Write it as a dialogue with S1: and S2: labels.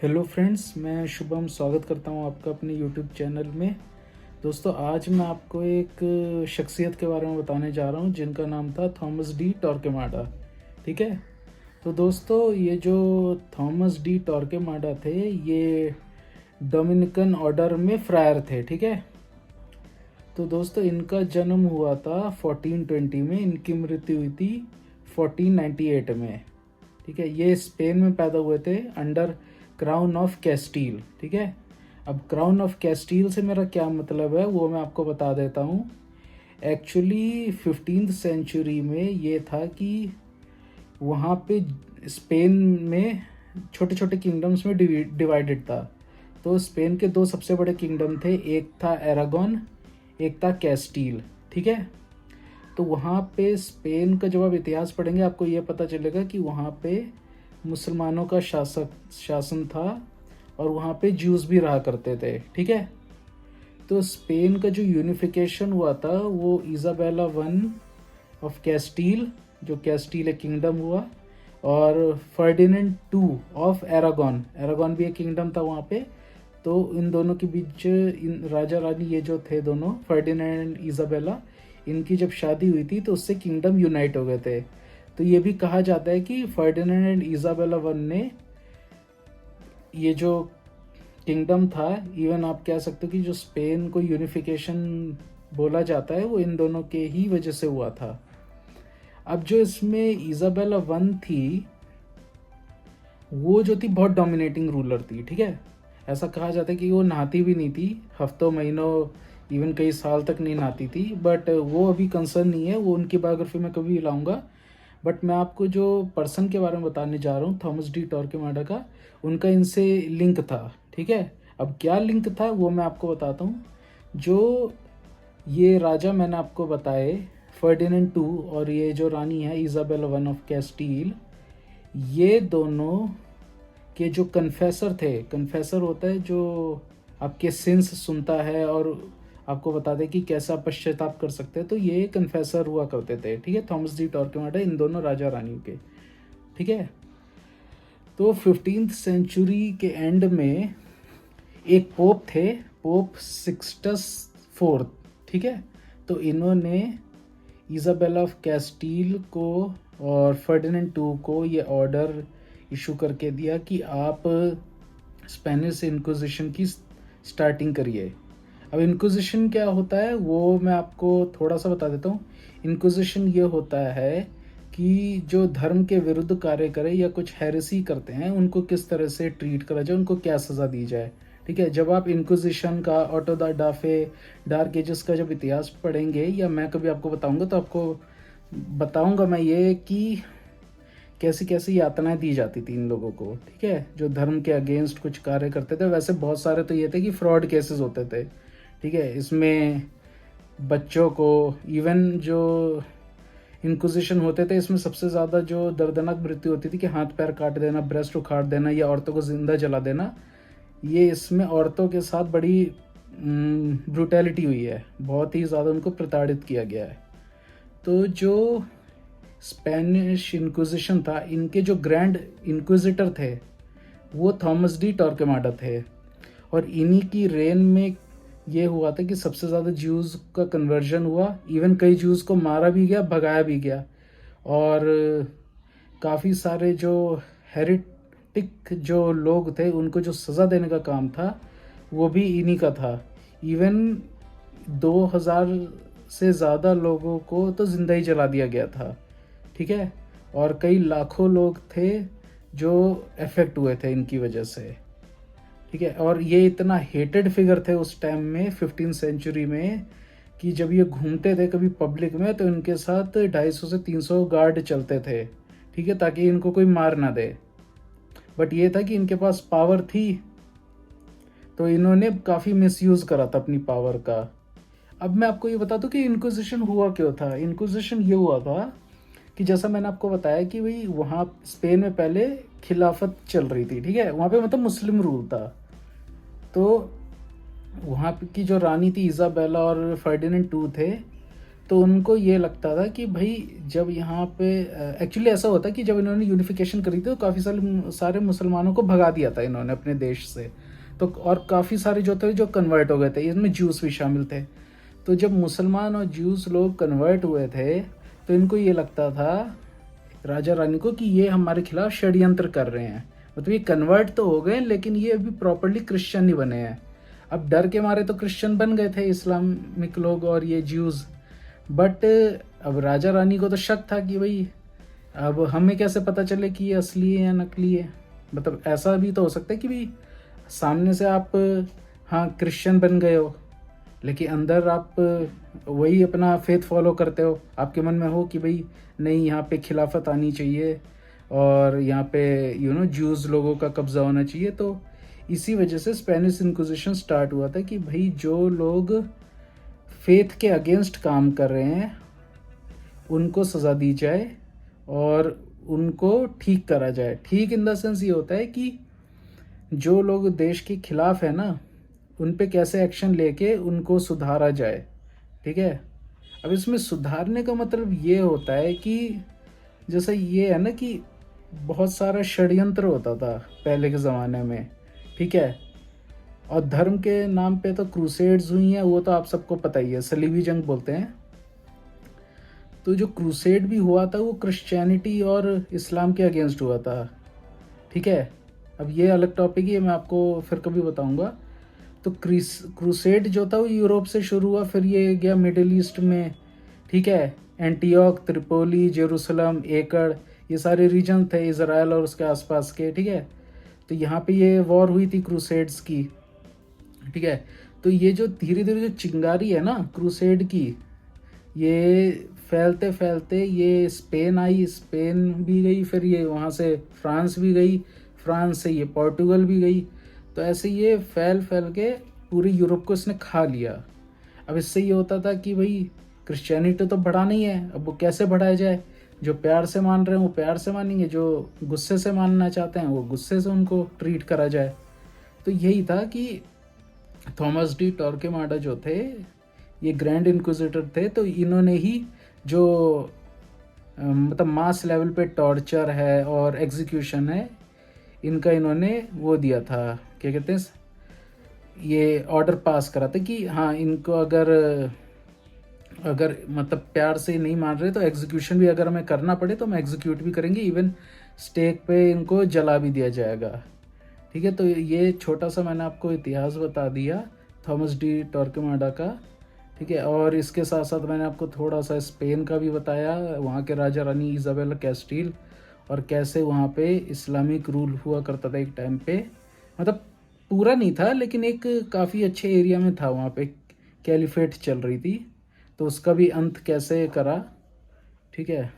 S1: Hello friends, मैं शुभम स्वागत करता हूं आपका अपने यूट्यूब चैनल में। दोस्तों, आज मैं आपको एक शख्सियत के बारे में बताने जा रहा हूं जिनका नाम था थॉमस डी टॉर्केमाडा। ठीक है। तो दोस्तों, ये जो थॉमस डी टॉर्केमाडा थे, ये डोमिनिकन ऑर्डर में फ्रायर थे। ठीक है। तो दोस्तों, इनका जन्म हुआ था 1420 में, इनकी मृत्यु हुई थी 1498 में। ठीक है। ये स्पेन में पैदा हुए थे अंडर क्राउन ऑफ कैस्टील। ठीक है। अब क्राउन ऑफ कैस्टील से मेरा क्या मतलब है वो मैं आपको बता देता हूँ। एक्चुअली 15th सेंचुरी में ये था कि वहाँ पे स्पेन में छोटे छोटे किंगडम्स में डिवाइडेड था। तो स्पेन के दो सबसे बड़े किंगडम थे, एक था एरागोन, एक था कैस्टील। ठीक है। तो वहाँ पे स्पेन का जब आप इतिहास पढ़ेंगे आपको ये पता चलेगा कि वहाँ पे मुसलमानों का शासन था और वहाँ पे ज्यूज भी रहा करते थे। ठीक है। तो स्पेन का जो यूनिफिकेशन हुआ था वो इजाबेला वन ऑफ कैस्टील, जो कैस्टील एक किंगडम हुआ, और फर्डिनेंड टू ऑफ एरागोन, एरागोन भी एक किंगडम था वहाँ पे। तो इन दोनों के बीच इन राजा रानी ये जो थे दोनों, फर्डिनेंड एंड इजाबेला, इनकी जब शादी हुई थी तो उससे किंगडम यूनाइट हो गए थे। तो ये भी कहा जाता है कि फर्डिनेंड एंड इजाबेला वन ने ये जो किंगडम था, इवन आप कह सकते हो कि जो स्पेन को यूनिफिकेशन बोला जाता है वो इन दोनों के ही वजह से हुआ था। अब जो इसमें इजाबेला वन थी, वो जो थी बहुत डोमिनेटिंग रूलर थी। ठीक है। ऐसा कहा जाता है कि वो नहाती भी नहीं थी, हफ्तों महीनों इवन कई साल तक नहीं नहाती थी। बट वो अभी कंसर्न नहीं है, वो उनकी बायोग्राफी में कभी भी लाऊंगा। बट मैं आपको जो पर्सन के बारे में बताने जा रहा हूँ, थॉमस डी टॉर्केमाडा का, उनका इनसे लिंक था। ठीक है। अब क्या लिंक था वो मैं आपको बताता हूँ। जो ये राजा मैंने आपको बताए, फर्डिनेंड टू, और ये जो रानी है इजाबेला वन ऑफ कैस्टील, ये दोनों के जो कन्फेसर थे, कन्फेसर होता है जो आपके सिंस सुनता है और आपको बता दे कि कैसा पश्चाताप कर सकते हैं, तो ये कन्फेसर हुआ करते थे। ठीक है। थॉमस डी टॉर्केमाडा इन दोनों राजा रानियों के। ठीक है। तो 15th सेंचुरी के एंड में एक पोप थे, पोप सिक्सटस फोर्थ। ठीक है। तो इन्होंने इजाबेला ऑफ कैस्टील को और फर्डिनेंड टू को ये ऑर्डर इशू करके दिया कि आप स्पेनिश इंक्विजिशन की स्टार्टिंग करिए। अब इंक्विजिशन क्या होता है वो मैं आपको थोड़ा सा बता देता हूँ। इंक्विजिशन ये होता है कि जो धर्म के विरुद्ध कार्य करे या कुछ हेरेसी करते हैं उनको किस तरह से ट्रीट करा जाए, उनको क्या सज़ा दी जाए। ठीक है। जब आप इंक्विजिशन का, ऑटो दा डाफे, डार्क एजेस का जब इतिहास पढ़ेंगे या मैं कभी आपको बताऊंगा तो आपको बताऊंगा मैं ये कि कैसी कैसी यातनाएं दी जाती थी इन लोगों को। ठीक है। जो धर्म के अगेंस्ट कुछ कार्य करते थे, वैसे बहुत सारे तो ये थे कि फ्रॉड केसेस होते थे। ठीक है। इसमें बच्चों को, इवन जो इंक्विजिशन होते थे इसमें सबसे ज़्यादा जो दर्दनाक मृत्यु होती थी कि हाथ पैर काट देना, ब्रेस्ट उखाड़ देना या औरतों को जिंदा जला देना, ये इसमें औरतों के साथ बड़ी ब्रूटैलिटी हुई है, बहुत ही ज़्यादा उनको प्रताड़ित किया गया है। तो जो स्पेनिश इंक्विजिशन था, इनके जो ग्रैंड इंक्विजिटर थे वो थॉमस डी टॉर्केमाडा थे, और इन्हीं की रेन में ये हुआ था कि सबसे ज़्यादा ज्यूज़ का कन्वर्जन हुआ। इवन कई ज्यूज़ को मारा भी गया, भगाया भी गया, और काफ़ी सारे जो हेरिटिक जो लोग थे उनको जो सज़ा देने का काम था वो भी इन्हीं का था। इवन 2000 से ज़्यादा लोगों को तो जिंदा ही जला दिया गया था। ठीक है। और कई लाखों लोग थे जो अफेक्ट हुए थे इनकी वजह से। ठीक है। और ये इतना हेटेड फिगर थे उस टाइम में, 15th सेंचुरी में, कि जब ये घूमते थे कभी पब्लिक में तो इनके साथ 250 से 300 गार्ड चलते थे। ठीक है। ताकि इनको कोई मार ना दे। बट ये था कि इनके पास पावर थी तो इन्होंने काफ़ी मिसयूज़ करा था अपनी पावर का। अब मैं आपको ये बता दूं कि इंक्विजिशन हुआ क्यों था। इंक्विजिशन ये हुआ था कि जैसा मैंने आपको बताया कि भाई वहाँ स्पेन में पहले खिलाफत चल रही थी। ठीक है। वहाँ पे मतलब मुस्लिम रूल था। तो वहाँ की जो रानी थी इजाबेला और फर्डिनेंड टू थे, तो उनको ये लगता था कि भाई जब यहाँ पे एक्चुअली ऐसा होता है कि जब इन्होंने यूनिफिकेशन करी थी तो काफ़ी सारे मुसलमानों को भगा दिया था इन्होंने अपने देश से। तो और काफ़ी सारे जो थे जो कन्वर्ट हो गए थे, इसमें ज्यूस भी शामिल थे। तो जब मुसलमान और ज्यूस लोग कन्वर्ट हुए थे तो इनको ये लगता था राजा रानी को कि ये हमारे खिलाफ षड्यंत्र कर रहे हैं। मतलब ये कन्वर्ट तो हो गए लेकिन ये अभी प्रॉपरली क्रिश्चियन नहीं बने हैं। अब डर के मारे तो क्रिश्चियन बन गए थे इस्लामिक लोग और ये ज्यूज़, बट अब राजा रानी को तो शक था कि भाई अब हमें कैसे पता चले कि ये असली है या नकली है। मतलब ऐसा भी तो हो सकता है कि भाई सामने से आप हाँ क्रिश्चियन बन गए हो लेकिन अंदर आप वही अपना फेथ फॉलो करते हो, आपके मन में हो कि भाई नहीं यहाँ पे खिलाफत आनी चाहिए और यहाँ पे ज्यूज़ लोगों का कब्ज़ा होना चाहिए। तो इसी वजह से स्पेनिश इंक्विजिशन स्टार्ट हुआ था कि भाई जो लोग फेथ के अगेंस्ट काम कर रहे हैं उनको सज़ा दी जाए और उनको ठीक करा जाए। ठीक इन द सेंस ये होता है कि जो लोग देश के खिलाफ है ना उन पे कैसे एक्शन लेके उनको सुधारा जाए। ठीक है, अब इसमें सुधारने का मतलब ये होता है कि जैसे ये है ना कि बहुत सारा षड्यंत्र होता था पहले के ज़माने में। ठीक है, और धर्म के नाम पे तो क्रूसेड्स हुई हैं, वो तो आप सबको पता ही है, सलीबी जंग बोलते हैं। तो जो क्रूसेड भी हुआ था वो क्रिश्चियनिटी और इस्लाम के अगेंस्ट हुआ था। ठीक है, अब ये अलग टॉपिक ही है, मैं आपको फिर कभी बताऊंगा। तो क्रूसेड जो था वो यूरोप से शुरू हुआ, फिर ये गया मिडिल ईस्ट में। ठीक है, एंटियोक, त्रिपोली, जेरूसलम, एकड़, ये सारे रीजन थे इज़राइल और उसके आसपास के। ठीक है, तो यहाँ पे ये वॉर हुई थी क्रूसेड्स की। ठीक है, तो ये जो धीरे धीरे जो चिंगारी है ना क्रूसेड की, ये फैलते फैलते ये स्पेन आई, स्पेन भी गई, फिर ये वहाँ से फ्रांस भी गई, फ्रांस से ये पोर्टुगल भी गई। तो ऐसे ये फैल फैल के पूरी यूरोप को इसने खा लिया। अब इससे ये होता था कि भाई क्रिश्चियनिटी तो बढ़ा नहीं है, अब वो कैसे बढ़ाया जाए। जो प्यार से मान रहे हैं वो प्यार से मानेंगे, जो गुस्से से मानना चाहते हैं वो गुस्से से उनको ट्रीट करा जाए। तो यही था कि थॉमस डी टॉर्केमाडा जो थे ये ग्रैंड इंक्विजिटर थे। तो इन्होंने ही जो मतलब मास लेवल पे टॉर्चर है और एग्जीक्यूशन है इनका इन्होंने वो दिया था, क्या कहते हैं, ये ऑर्डर पास करा था कि हाँ इनको अगर अगर मतलब प्यार से नहीं मान रहे तो एग्जीक्यूशन भी अगर हमें करना पड़े तो हम एग्जीक्यूट भी करेंगे, इवन स्टेक पे इनको जला भी दिया जाएगा। ठीक है, तो ये छोटा सा मैंने आपको इतिहास बता दिया थॉमस डी टॉर्क्वेमाडा का। ठीक है, और इसके साथ साथ मैंने आपको थोड़ा सा स्पेन का भी बताया, वहाँ के राजा रानी इज़ाबेला कैस्टील, और कैसे वहाँ पे इस्लामिक रूल हुआ करता था एक टाइम पे। मतलब पूरा नहीं था लेकिन एक काफ़ी अच्छे एरिया में था, वहाँ पे कैलिफेट चल रही थी। तो उसका भी अंत कैसे करा। ठीक है।